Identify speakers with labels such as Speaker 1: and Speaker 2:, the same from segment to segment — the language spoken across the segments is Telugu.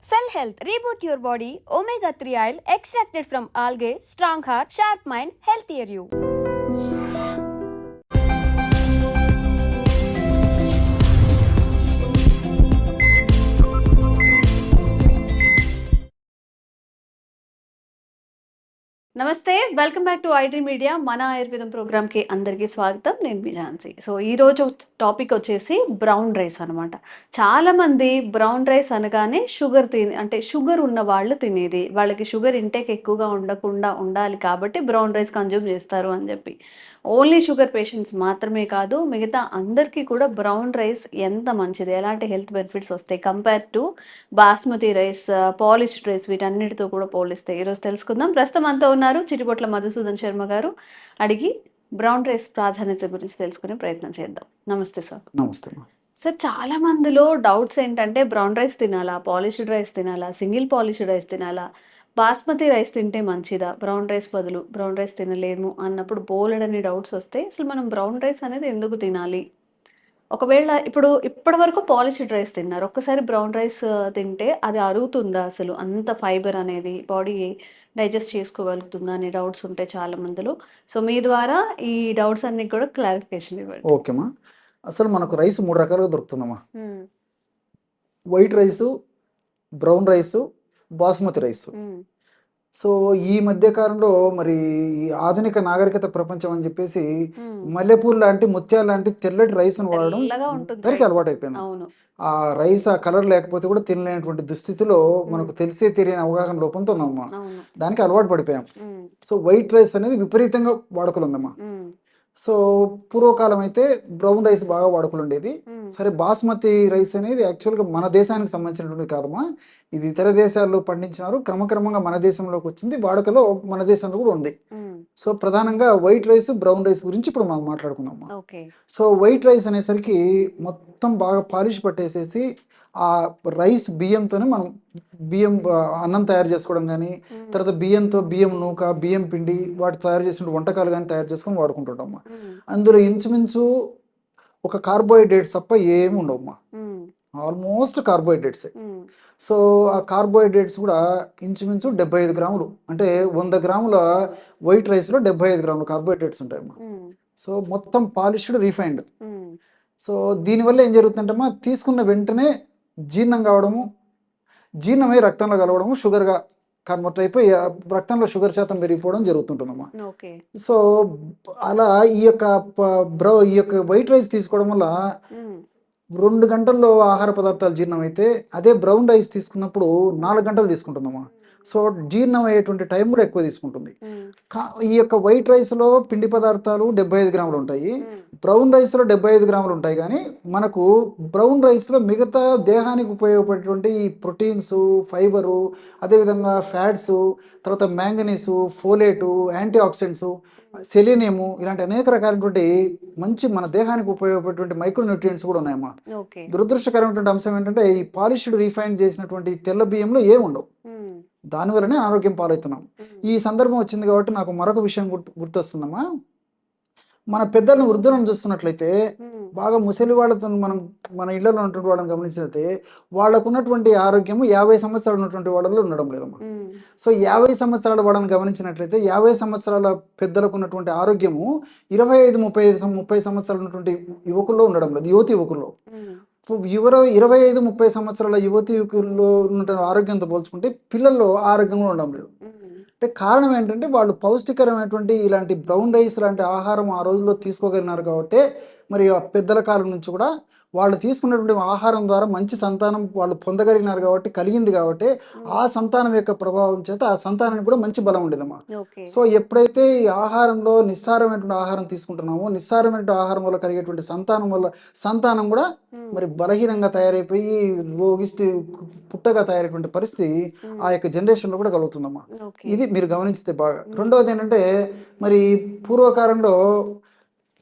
Speaker 1: Cell Health, reboot your body, omega 3 oil extracted from algae, strong heart, sharp mind, healthier you. నమస్తే, welcome back to IT media. మన ఆయుర్వేదం ప్రోగ్రామ్కి అందరికీ స్వాగతం. నేను మీ ఝాన్సీ. సో ఈరోజు టాపిక్ వచ్చేసి బ్రౌన్ రైస్ అనమాట. చాలామంది బ్రౌన్ రైస్ అనగానే షుగర్ ఉన్న వాళ్ళు తినేది, వాళ్ళకి షుగర్ ఇంటేక్ ఎక్కువగా ఉండకుండా ఉండాలి కాబట్టి బ్రౌన్ రైస్ కన్జ్యూమ్ చేస్తారు అని చెప్పి. ఓన్లీ షుగర్ పేషెంట్స్ మాత్రమే కాదు, మిగతా అందరికీ కూడా బ్రౌన్ రైస్ ఎంత మంచిది, ఎలాంటి హెల్త్ బెనిఫిట్స్ వస్తాయి compare to basmati rice, polished rice, వీటన్నిటితో కూడా పోలిస్తే ఈరోజు తెలుసుకుందాం. ప్రస్తుతం అంతా ఉన్నారు చిటిపొట్ల మధుసూదన్ శర్మ గారు. అడిగి బ్రౌన్ రైస్ ప్రాధాన్యత గురించి తెలుసుకునే ప్రయత్నం చేద్దాం. నమస్తే సార్.
Speaker 2: నమస్తే.
Speaker 1: సార్, చాలా మందిలో డౌట్స్ ఏంటంటే బ్రౌన్ రైస్ తినాలా, పాలిష్డ్ రైస్ తినాలా, సింగిల్ పాలిష్డ్ రైస్ తినాలా, బాస్మతి రైస్ తింటే మంచిదా, బ్రౌన్ రైస్ బదులు బ్రౌన్ రైస్ తినలేము అన్నప్పుడు బోలెడని డౌట్స్ వస్తాయి. అసలు మనం బ్రౌన్ రైస్ అనేది ఎందుకు తినాలి? ఒకవేళ ఇప్పటి వరకు పాలిష్డ్ రైస్ తిన్నారు, ఒక్కసారి బ్రౌన్ రైస్ తింటే అది అరుగుతుందా, అసలు అంత ఫైబర్ అనేది బాడీ డైజెస్ట్ చేసుకోగలుగుతుందా అనే డౌట్స్ ఉంటాయి చాలా మందిలో. సో మీ ద్వారా ఈ డౌట్స్ అన్ని కూడా క్లారిఫికేషన్ ఇవ్వండి.
Speaker 2: ఓకేమ్మా. అసలు మనకు రైస్ 3 రకాలుగా దొరుకుతుందమ్మా. White rice, brown rice, basmati rice. So ఈ మధ్య కాలంలో మరి ఈ ఆధునిక నాగరికత ప్రపంచం అని చెప్పేసి మల్లెపూలు లాంటి, ముత్యాలు లాంటి తెల్లటి రైస్ను వాడడం అందరికీ అలవాటు అయిపోయింది. ఆ రైస్ ఆ కలర్ లేకపోతే కూడా తినలేనటువంటి దుస్థితిలో మనకు తెలియని అవగాహన లోపంతో ఉందమ్మా. దానికి అలవాటు పడిపోయాం. సో వైట్ రైస్ అనేది విపరీతంగా వాడుకలు ఉందమ్మా. సో పూర్వకాలం అయితే బ్రౌన్ రైస్ బాగా వాడుకలు ఉండేది. సరే, బాస్మతి రైస్ అనేది యాక్చువల్గా మన దేశానికి సంబంధించినటువంటి కాదమ్మా. ఇది ఇతర దేశాల్లో పండించినారు, క్రమక్రమంగా మన దేశంలోకి వచ్చింది, వాడుకలో మన దేశంలో కూడా ఉంది. సో ప్రధానంగా వైట్ రైస్, బ్రౌన్ రైస్ గురించి ఇప్పుడు మనం మాట్లాడుకుందాం. సో వైట్ రైస్ అనేసరికి మొత్తం బాగా పాలిష్ పట్టేసేసి ఆ రైస్ బియ్యంతోనే మనం అన్నం తయారు చేసుకోవడం కానీ, తర్వాత బియ్యం నూక, బియ్యం పిండి వాటి తయారు చేసిన వంటకాలు కానీ తయారు చేసుకొని వాడుకుంటుంటాం. అందులో ఇంచుమించు ఒక కార్బోహైడ్రేట్స్ తప్ప ఏమి ఉండవమ్మా. ఆల్మోస్ట్ కార్బోహైడ్రేట్సే. సో ఆ కార్బోహైడ్రేట్స్ కూడా ఇంచుమించు 75 గ్రాములు, అంటే 100 గ్రాముల వైట్ రైస్లో 75 గ్రాముల కార్బోహైడ్రేట్స్ ఉంటాయమ్మా. సో మొత్తం పాలిష్డ్, రీఫైన్డ్. సో దీనివల్ల ఏం జరుగుతుందంటమ్మా, తీసుకున్న వెంటనే జీర్ణం కావడము, జీర్ణమై రక్తంలో కలవడము, షుగర్గా కన్వర్ట్ అయిపోయి రక్తంలో షుగర్ శాతం పెరిగిపోవడం జరుగుతుంటుందమ్మా. సో అలా ఈ యొక్క వైట్ రైస్ తీసుకోవడం వల్ల 2 గంటల్లో ఆహార పదార్థాలు జీర్ణం అయితే, అదే బ్రౌన్ రైస్ తీసుకున్నప్పుడు 4 గంటలు తీసుకుంటుందమ్మా. సో జీర్ణం అయ్యేటువంటి టైం కూడా ఎక్కువ తీసుకుంటుంది. ఈ యొక్క వైట్ రైస్లో పిండి పదార్థాలు 75 గ్రాములు ఉంటాయి, బ్రౌన్ రైస్లో 75 గ్రాములు ఉంటాయి. కానీ మనకు బ్రౌన్ రైస్లో మిగతా దేహానికి ఉపయోగపడేటువంటి ఈ ప్రోటీన్స్, ఫైబరు, అదేవిధంగా ఫ్యాట్స్, తర్వాత manganese, folate, antioxidants, selenium, ఇలాంటి అనేక రకాలైనటువంటి మంచి మన దేహానికి ఉపయోగపడేటువంటి మైక్రో న్యూట్రియంట్స్ కూడా ఉన్నాయమ్మా. దురదృష్టకరమైనటువంటి అంశం ఏంటంటే ఈ పాలిష్డ్, రీఫైన్ చేసినటువంటి తెల్ల బియ్యంలో ఏమి ఉండవు. దానివల్లనే అనారోగ్యం పాలవుతున్నాం. ఈ సందర్భం వచ్చింది కాబట్టి నాకు మరొక విషయం గుర్తొస్తుందమ్మా. మన పెద్దలను, వృద్ధులను చూస్తున్నట్లయితే, బాగా ముసలి వాళ్ళతో మన ఇళ్లలో ఉన్నటువంటి వాళ్ళని గమనించినట్లయితే వాళ్ళకు ఉన్నటువంటి ఆరోగ్యము 50 సంవత్సరాలు ఉన్నటువంటి వాళ్ళలో ఉండడం లేదమ్మా. సో 50 సంవత్సరాల వాళ్ళని గమనించినట్లయితే 50 సంవత్సరాల పెద్దలకు ఉన్నటువంటి ఆరోగ్యము 25-30 సంవత్సరాలు ఉన్నటువంటి యువకుల్లో ఉండడం లేదు, యువకుల్లో. 25-30 సంవత్సరాల యువకుల్లో ఉన్న ఆరోగ్యంతో పోల్చుకుంటే పిల్లల్లో ఆరోగ్యంగా ఉండడం లేదు. అంటే కారణం ఏంటంటే వాళ్ళు పౌష్టికరమైనటువంటి ఇలాంటి బ్రౌన్ రైస్ లాంటి ఆహారం ఆ రోజుల్లో తీసుకోగలిగినారు కాబట్టి, మరి ఆ పెద్దల కాలం నుంచి కూడా వాళ్ళు తీసుకున్నటువంటి ఆహారం ద్వారా మంచి సంతానం వాళ్ళు పొందగలిగినారు కాబట్టి, కలిగింది కాబట్టి, ఆ సంతానం యొక్క ప్రభావం చేత ఆ సంతానానికి కూడా మంచి బలం ఉండేదమ్మా. సో ఎప్పుడైతే ఈ ఆహారంలో నిస్సారమైనటువంటి ఆహారం తీసుకుంటున్నామో, నిస్సారమైన ఆహారం వల్ల కలిగేటువంటి సంతానం కూడా మరి బలహీనంగా తయారైపోయి రోగిష్టి పుట్టగా తయారైనటువంటి పరిస్థితి ఆ యొక్క జనరేషన్లో కూడా కలుగుతుందమ్మా. ఇది మీరు గమనించితే బాగా. రెండవది ఏంటంటే, మరి పూర్వకాలంలో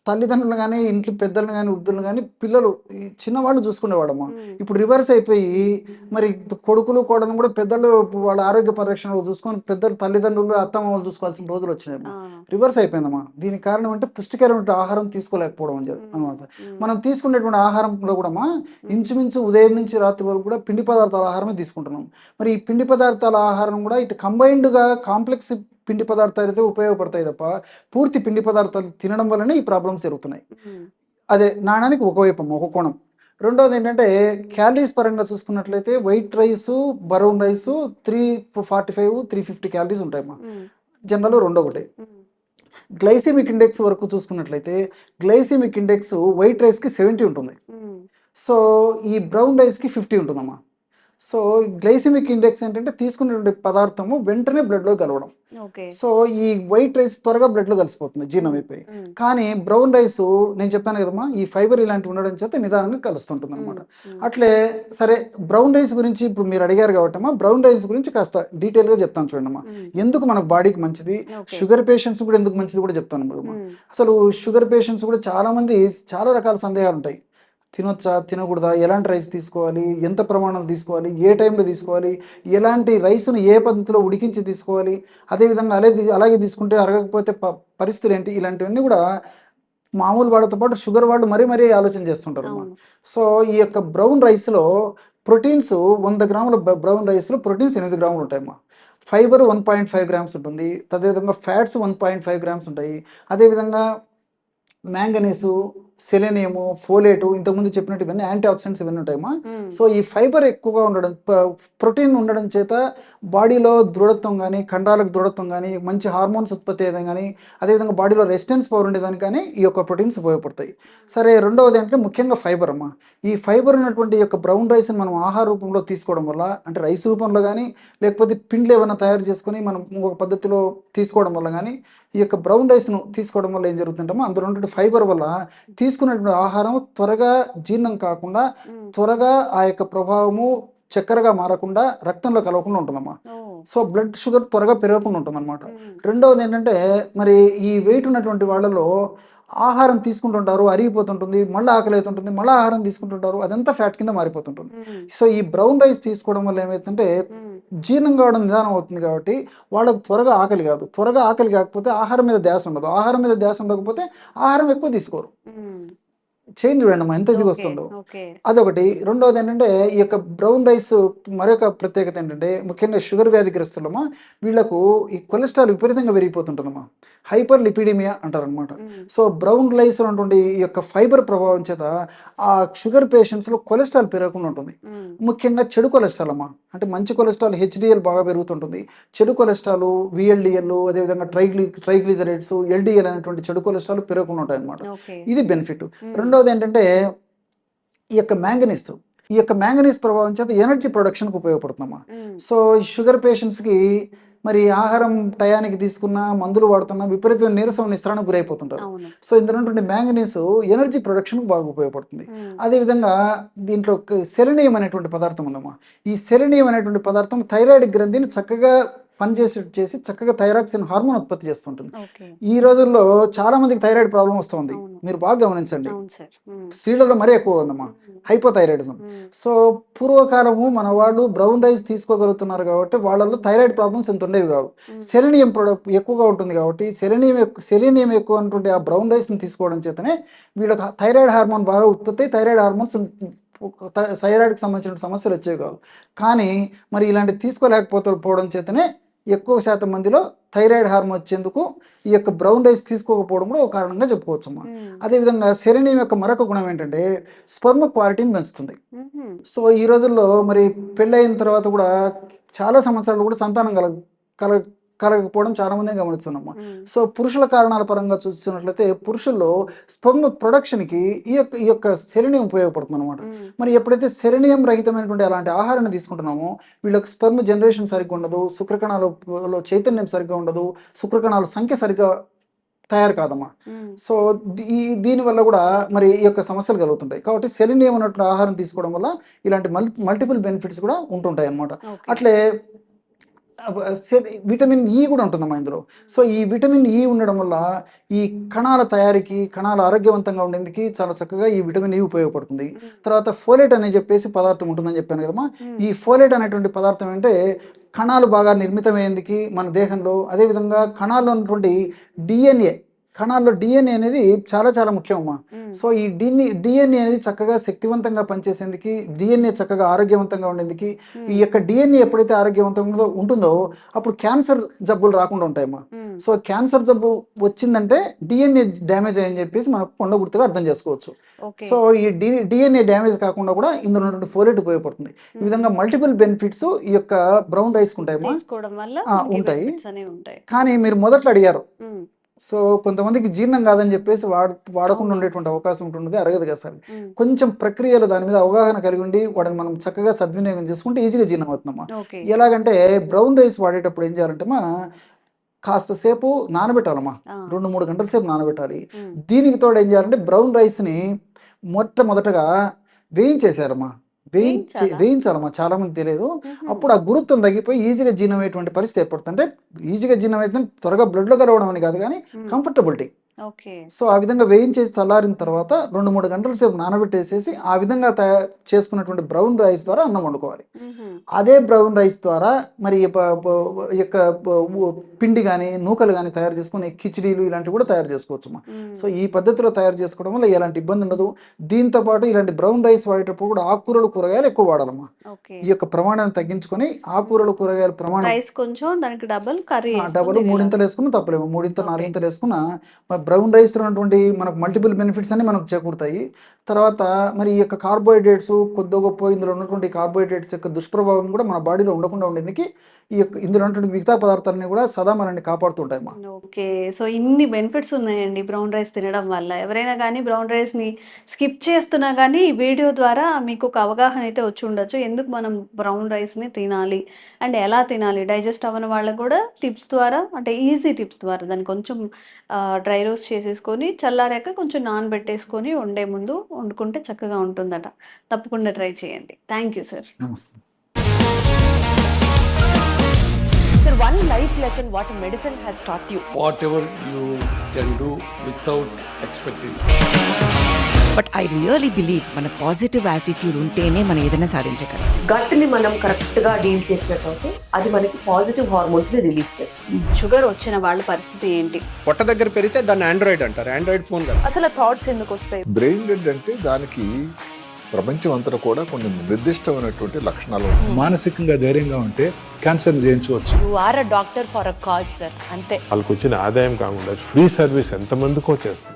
Speaker 2: తల్లిదండ్రులు గానీ, ఇంట్లో పెద్దలను గానీ, వృద్ధులను గానీ, పిల్లలు ఈ చిన్నవాళ్ళు చూసుకునేవాళ్ళమ్మా. ఇప్పుడు రివర్స్ అయిపోయి మరి కొడుకులు, కోడలను కూడా పెద్దలు వాళ్ళ ఆరోగ్య పరిరక్షణలో చూసుకొని పెద్దలు తల్లిదండ్రులు, అత్తమామలు చూసుకోవాల్సిన రోజులొచ్చినాయమ్మా. రివర్స్ అయిపోయిందమ్మా. దీనికి కారణం అంటే పుష్టికరమైన ఆహారం తీసుకోలేకపోవడం అనమాట. మనం తీసుకునేటువంటి ఆహారంలో కూడామా ఇంచుమించు ఉదయం నుంచి రాత్రి వరకు కూడా పిండి పదార్థాల ఆహారమే తీసుకుంటున్నాం. మరి ఈ పిండి పదార్థాల ఆహారం కూడా ఇటు కంబైన్డ్‌గా కాంప్లెక్స్ పిండి పదార్థాలు అయితే ఉపయోగపడతాయి తప్ప, పూర్తి పిండి పదార్థాలు తినడం వల్లనే ఈ ప్రాబ్లమ్స్ జరుగుతున్నాయి. అదే నాణానికి ఒకవైపు ఒక కోణం. రెండోదేంటంటే క్యాలరీస్ పరంగా చూసుకున్నట్లయితే white rice, brown rice 345, 350 calories ఉంటాయమ్మా. జనరల్‌గా రెండొకటి. గ్లైసెమిక్ ఇండెక్స్ వరకు చూసుకున్నట్లయితే గ్లైసెమిక్ ఇండెక్స్ వైట్ రైస్‌కి 70 ఉంటుంది. సో, ఈ బ్రౌన్ రైస్‌కి 50 ఉంటుందమ్మా. సో, గ్లైసెమిక్ ఇండెక్స్ ఏంటంటే తీసుకునేటువంటి పదార్థము వెంటనే బ్లడ్‌లో కలవడం. సో, ఈ వైట్ రైస్ త్వరగా బ్లడ్‌లో కలిసిపోతుంది జీర్ణమైపోయి. కానీ బ్రౌన్ రైసు నేను చెప్పాను కదమ్మా, ఈ ఫైబర్ ఇలాంటివి ఉండడం చేత నిదానంగా కలుస్తుంటుందనమాట. అట్లే సరే బ్రౌన్ రైస్ గురించి ఇప్పుడు మీరు అడిగారు కాబట్టమ్మా, బ్రౌన్ రైస్ గురించి కాస్త డీటెయిల్‌గా చెప్తాను చూడండమ్మా. ఎందుకు మనకు బాడీకి మంచిది, షుగర్ పేషెంట్స్ కూడా ఎందుకు మంచిది కూడా చెప్తాను అమ్మా. అసలు షుగర్ పేషెంట్స్ కూడా చాలామంది చాలా రకాల సందేహాలు ఉంటాయి. తినొచ్చా, తినకూడదా, ఎలాంటి రైస్ తీసుకోవాలి, ఎంత ప్రమాణాలు తీసుకోవాలి, ఏ టైంలో తీసుకోవాలి, ఎలాంటి రైస్‌ను ఏ పద్ధతిలో ఉడికించి తీసుకోవాలి, అదేవిధంగా అలాగే తీసుకుంటే అరగకపోతే పరిస్థితులు ఏంటి, ఇలాంటివన్నీ కూడా మామూలు వాళ్ళతో పాటు షుగర్ వాళ్ళు మరీ ఆలోచన చేస్తుంటారమ్మా. సో, ఈ యొక్క బ్రౌన్ రైస్‌లో ప్రోటీన్స్ 100 గ్రాముల బ్రౌన్ రైస్‌లో ప్రోటీన్స్ 8 గ్రాములు ఉంటాయమ్మా. ఫైబర్ 1.5 గ్రామ్స్ ఉంటుంది. అదేవిధంగా ఫ్యాట్స్ 1.5 గ్రామ్స్ ఉంటాయి. అదేవిధంగా మ్యాంగనీసు, సెలెనియము, ఫోలేటు ఇంతకుముందు చెప్పినట్టు ఇవన్నీ యాంటీ ఆక్సిడెంట్స్ ఇవన్నీ ఉంటాయమ్మా. సో, ఈ ఫైబర్ ఎక్కువగా ఉండడం, ప్రోటీన్ ఉండడం చేత బాడీలో దృఢత్వం కానీ, కండరాలకు దృఢత్వం కానీ, మంచి హార్మోన్స్ ఉత్పత్తి అయ్యేదాన్ని కానీ, అదేవిధంగా బాడీలో రెసిస్టెన్స్ పవర్ ఉండేదానికి కానీ ఈ యొక్క ప్రోటీన్స్ ఉపయోగపడతాయి. సరే, రెండవది అంటే ముఖ్యంగా ఫైబర్ అమ్మా. ఈ ఫైబర్ ఉన్నటువంటి యొక్క బ్రౌన్ రైస్ని మనం ఆహార రూపంలో తీసుకోవడం వల్ల, అంటే రైస్ రూపంలో కానీ, లేకపోతే పిండిలు ఏమైనా తయారు చేసుకొని మనం ఇంకొక పద్ధతిలో తీసుకోవడం వల్ల కానీ, ఈ యొక్క బ్రౌన్ రైస్‌ను తీసుకోవడం వల్ల ఏం జరుగుతుందంటే అందులో ఉన్నటువంటి ఫైబర్ వల్ల తీసుకున్నటువంటి ఆహారం త్వరగా జీర్ణం కాకుండా, త్వరగా ఆ యొక్క ప్రభావము చక్కెరగా మారకుండా, రక్తంలో కలవకుండా ఉంటుందమ్మా. సో, బ్లడ్ షుగర్ త్వరగా పెరగకుండా ఉంటుందన్నమాట. రెండవది ఏంటంటే మరి ఈ వెయిట్ ఉన్నటువంటి వాళ్ళలో ఆహారం తీసుకుంటుంటారు, అరిగిపోతుంటుంది, మళ్ళీ ఆకలి అవుతుంటుంది, మళ్ళీ ఆహారం తీసుకుంటుంటారు, అదంతా ఫ్యాట్ కింద మారిపోతుంటుంది. సో, ఈ బ్రౌన్ రైస్ తీసుకోవడం వల్ల ఏమవుతుందంటే జీర్ణం కావడం నిదానం అవుతుంది కాబట్టి వాళ్ళకు త్వరగా ఆకలి కాదు. త్వరగా ఆకలి కాకపోతే ఆహారం మీద ధ్యాస ఉండదు. ఆహారం మీద ధ్యాస ఉండకపోతే ఆహారం ఎక్కువ తీసుకోరు. చేంజ్ చూడండమ్మా ఎంత ఇదిగా వస్తుందో. అదొకటి. రెండవది ఏంటంటే ఈ యొక్క బ్రౌన్ రైస్ మరొక ప్రత్యేకత ఏంటంటే ముఖ్యంగా షుగర్ వ్యాధిగ్రస్తులమా వీళ్ళకు ఈ కొలెస్ట్రాల్ విపరీతంగా పెరిగిపోతుంటుందమ్మా. హైపర్ లిపిడీమియా అంటారనమాట. సో, బ్రౌన్ రైస్ ఉన్నటువంటి ఈ యొక్క ఫైబర్ ప్రభావం చేత ఆ షుగర్ పేషెంట్స్లో కొలెస్ట్రాల్ పెరగకుండా ఉంటుంది. ముఖ్యంగా చెడు కొలెస్ట్రాల్ అమ్మా. అంటే మంచి కొలెస్ట్రాల్ హెచ్డిఎల్ బాగా పెరుగుతుంటుంది. చెడు కొలెస్ట్రాల్ విఎల్డిఎల్, అదేవిధంగా ట్రైగ్లిజరైడ్స్, ఎల్డిఎల్ అనేటువంటి చెడు కొలెస్ట్రాల్ పెరగకుండా ఉంటాయి అనమాట. ఇది బెనిఫిట్. రెండవది ఏంటంటే ఈ యొక్క మ్యాంగనీస్ ప్రభావం చేత ఎనర్జీ ప్రొడక్షన్కి ఉపయోగపడుతుందమ్మా. సో, ఈ షుగర్ పేషెంట్స్కి మరి ఆహారం టయానికి తీసుకున్న, మందులు వాడుతున్న విపరీతమైన నీరసం నిస్త్రానికి గురైపోతుంటారు. సో, ఇందులో ఉన్నటువంటి మ్యాంగనీస్ ఎనర్జీ ప్రొడక్షన్కి బాగా ఉపయోగపడుతుంది. అదేవిధంగా దీంట్లో సెలెనియం అనేటువంటి పదార్థం ఉందమ్మా. ఈ సెలెనియం అనేటువంటి పదార్థం థైరాయిడ్ గ్రంథిని చక్కగా చేసి చక్కగా థైరాక్సిన్ హార్మోన్ ఉత్పత్తి చేస్తుంటుంది. ఈ రోజుల్లో చాలా మందికి థైరాయిడ్ ప్రాబ్లం వస్తుంది. మీరు బాగా గమనించండి. స్త్రీలలో మరీ ఎక్కువ ఉందమ్మా హైపోథైరాయిడిజం. సో, పూర్వకాలము మన వాళ్ళు బ్రౌన్ రైస్ తీసుకోగలుగుతున్నారు కాబట్టి వాళ్ళలో థైరాయిడ్ ప్రాబ్లమ్స్ ఎంత ఉండేవి కాదు. సెలెనియం ఎక్కువగా ఉంటుంది కాబట్టి సెలీనియం ఎక్కువ ఉన్నటువంటి ఆ బ్రౌన్ రైస్ని తీసుకోవడం చేతనే వీళ్ళకి థైరాయిడ్ హార్మోన్ బాగా ఉత్పత్తి అయ్యి థైరాయిడ్ హార్మోన్స్ థైరాయిడ్కి సంబంధించిన సమస్యలు వచ్చేవి కాదు. కానీ మరి ఇలాంటి తీసుకోలేకపోవడం చేతనే ఎక్కువ శాతం మందిలో థైరాయిడ్ హార్మోన్ వచ్చేందుకు ఈ యొక్క బ్రౌన్ రైస్ తీసుకోకపోవడం కూడా ఒక కారణంగా చెప్పుకోవచ్చమ్మా. అదేవిధంగా సెలెనియం యొక్క మరొక గుణం ఏంటంటే స్పెర్మ్ క్వాలిటీని పెంచుతుంది. సో, ఈ రోజుల్లో మరి పెళ్ళైన తర్వాత కూడా చాలా సంవత్సరాలు కూడా సంతానం కలగకపోవడం చాలా మందిని గమనిస్తున్నాము. సో, పురుషుల కారణాల పరంగా చూస్తున్నట్లయితే పురుషుల్లో స్పెర్మ్ ప్రొడక్షన్కి ఈ యొక్క సెలెనియం ఉపయోగపడుతుంది అనమాట. మరి ఎప్పుడైతే సెలెనియం రహితమైనటువంటి అలాంటి ఆహారాన్ని తీసుకుంటున్నామో వీళ్ళకి స్పెర్మ్ జనరేషన్ సరిగ్గా ఉండదు, శుక్రకణాలలో చైతన్యం సరిగ్గా ఉండదు, శుక్రకణాల సంఖ్య సరిగ్గా తయారు కాదమ్మా. సో, దీనివల్ల కూడా మరి ఈ యొక్క సమస్యలు కలుగుతుంటాయి. కాబట్టి సెలెనియం ఉన్నటువంటి ఆహారం తీసుకోవడం వల్ల ఇలాంటి మల్టిపుల్ బెనిఫిట్స్ కూడా ఉంటుంటాయి అన్నమాట. అట్లే విటమిన్ ఈ కూడా ఉంటుందమ్మా ఇందులో. సో ఈ విటమిన్ ఈ ఉండడం వల్ల ఈ కణాల తయారీకి, కణాలు ఆరోగ్యవంతంగా ఉండేందుకు చాలా చక్కగా ఈ విటమిన్ ఈ ఉపయోగపడుతుంది. తర్వాత ఫోలేట్ అని చెప్పేసి పదార్థం ఉంటుందని చెప్పాను కదమ్మా. ఈ ఫోలేట్ అనేటువంటి పదార్థం అంటే కణాలు బాగా నిర్మితమయ్యేందుకు మన దేహంలో, అదేవిధంగా కణాల్లో ఉన్నటువంటి డిఎన్ఏ, కణాల్లో డిఎన్ఏ అనేది చాలా చాలా ముఖ్యమమ్మా. సో ఈ డిఎన్ఏ అనేది చక్కగా శక్తివంతంగా పనిచేసేందుకు, డిఎన్ఏ చక్కగా ఆరోగ్యవంతంగా ఉండేందుకు, ఈ యొక్క డిఎన్ఏ ఎప్పుడైతే ఆరోగ్యవంతంగా ఉంటుందో అప్పుడు క్యాన్సర్ జబ్బులు రాకుండా ఉంటాయమ్మా. సో క్యాన్సర్ జబ్బు వచ్చిందంటే డిఎన్ఏ డ్యామేజ్ అయ్యని చెప్పేసి మనం కొండ గుర్తుగా అర్థం చేసుకోవచ్చు. సో ఈ డిఎన్ఏ డ్యామేజ్ కాకుండా కూడా ఇందులో ఉన్నటువంటి ఫోలేట్ ఉపయోగపడుతుంది. ఈ విధంగా మల్టిపుల్ బెనిఫిట్స్ ఈ యొక్క బ్రౌన్ రైస్ ఉంటాయమ్మా, ఉంటాయి. కానీ మీరు మొదట్లో అడిగారు, సో కొంతమందికి జీర్ణం కాదని చెప్పేసి వాడకుండా ఉండేటువంటి అవకాశం ఉంటుంది, అరగదు కదా సార్. కొంచెం ప్రక్రియలు దాని మీద అవగాహన కలిగి ఉండి వాటిని మనం చక్కగా సద్వినియోగం చేసుకుంటే ఈజీగా జీర్ణం అవుతుందమ్మా. ఎలాగంటే బ్రౌన్ రైస్ వాడేటప్పుడు ఏం చేయాలంటే కాస్త సేపు నానబెట్టాలమ్మా, 2-3 గంటల సేపు నానబెట్టాలి. దీనికి తోడు ఏం చేయాలంటే బ్రౌన్ రైస్ని మొట్టమొదటగా వేయించేసారమ్మా, వేయించాలమ్మా, చాలా మంది తెలియదు. అప్పుడు ఆ గురుత్వం తగ్గిపోయి ఈజీగా జీర్ణమయ్యేటువంటి పరిస్థితి ఏర్పడుతుంది. అంటే ఈజీగా జీర్ణమైతే త్వరగా బ్లడ్లో కలవడం అని కాదు, కానీ కంఫర్టబిలిటీ. సో ఆ విధంగా వేయించేసి చల్లారిన తర్వాత 2-3 గంటల సేపు నానబెట్టేసేసి ఆ విధంగా చేసుకున్నటువంటి బ్రౌన్ రైస్ ద్వారా అన్నం వండుకోవాలి. అదే బ్రౌన్ రైస్ ద్వారా మరి ఈ యొక్క పిండి కానీ నూకలు కానీ తయారు చేసుకుని కిచిడీలు ఇలాంటివి కూడా తయారు చేసుకోవచ్చు. సో ఈ పద్ధతిలో తయారు చేసుకోవడం వల్ల ఎలాంటి ఇబ్బంది ఉండదు. దీంతో పాటు ఇలాంటి బ్రౌన్ రైస్ వాడేటప్పుడు కూడా ఆకుకూరలు, కూరగాయలు ఎక్కువ వాడాలమ్మా. ఈ యొక్క ప్రమాణాన్ని తగ్గించుకొని ఆకుకూరలు, కూరగాయల ప్రమాణం డబల్ 3 వేసుకున్నా తప్పలేము, 3-4 వేసుకున్నా బ్రౌన్ రైస్ ఉన్నటువంటి మనకు మల్టిపుల్ బెనిఫిట్స్ అన్ని మనకు చేకూరుతాయి. తర్వాత మరి ఈ యొక్క కార్బోహైడ్రేట్స్ కొద్ది గొప్ప ఇందులో ఉన్నటువంటి కార్బోహైడ్రేట్స్ యొక్క దుష్ప్రభావం కూడా మన బాడీలో ఉండకుండా ఉండేందుకు ఈ యొక్క ఇందులో ఉన్నటువంటి మిగతా పదార్థాలని కూడా సదా మనల్ని కాపాడుతుంటాయి.
Speaker 1: ఓకే, సో ఇన్ని బెనిఫిట్స్ ఉన్నాయండి బ్రౌన్ రైస్ తినడం వల్ల. ఎవరైనా కానీ బ్రౌన్ రైస్ని స్కిప్ చేస్తున్నా కానీ ఈ వీడియో ద్వారా మీకు ఒక అవగాహన అయితే వచ్చి ఉండొచ్చు, ఎందుకు మనం బ్రౌన్ రైస్ని తినాలి అండ్ ఎలా తినాలి. డైజెస్ట్ అవ్వని వాళ్ళకు కూడా టిప్స్ ద్వారా, అంటే ఈజీ టిప్స్ ద్వారా దాన్ని కొంచెం డ్రై రోస్ట్ చేసేసుకొని చల్లారాక కొంచెం నానబెట్టేసుకొని వండే ముందు వండుకుంటే చక్కగా ఉంటుందట. తప్పకుండా ట్రై చేయండి. Thank you sir.
Speaker 2: నమస్తే.
Speaker 3: Sir, one life lesson what medicine has taught you.
Speaker 4: Whatever you can do without expecting.
Speaker 5: But I really believe మన పాజిటివ్ యాటిట్యూడ్ ఉంటేనే మనం ఏదైనా సాధించగలం.
Speaker 3: గట్ ని మనం కరెక్ట్ గా డీల్ చేసినట్లయితే అది మనకి పాజిటివ్ హార్మోన్స్ ని రిలీజ్ చేస్తుంది.
Speaker 1: షుగర్ వచ్చిన వాళ్ళ పరిస్థితి ఏంటి?
Speaker 6: పొట్ట దగ్గర పెరిగితే దాన్ని ఆండ్రాయిడ్ అంటారు, ఆండ్రాయిడ్ ఫోన్ కదా.
Speaker 3: అసలు థాట్స్ ఎందుకు వస్తాయి?
Speaker 7: బ్రెయిన్ డెడ్ అంటే దానికి ప్రపంచం అంతా కూడా కొన్ని నిర్దిష్టమైనటువంటి లక్షణాలు.
Speaker 8: మానసికంగా ధైర్యంగా ఉంటే క్యాన్సర్ జయించవచ్చు.
Speaker 3: You are a doctor for a cause sir, అంతే.
Speaker 9: వాళ్ళకి వచ్చిన ఆదాయం కాకుండా ఫ్రీ సర్వీస్ ఎంతమందికో చేస్తుంది.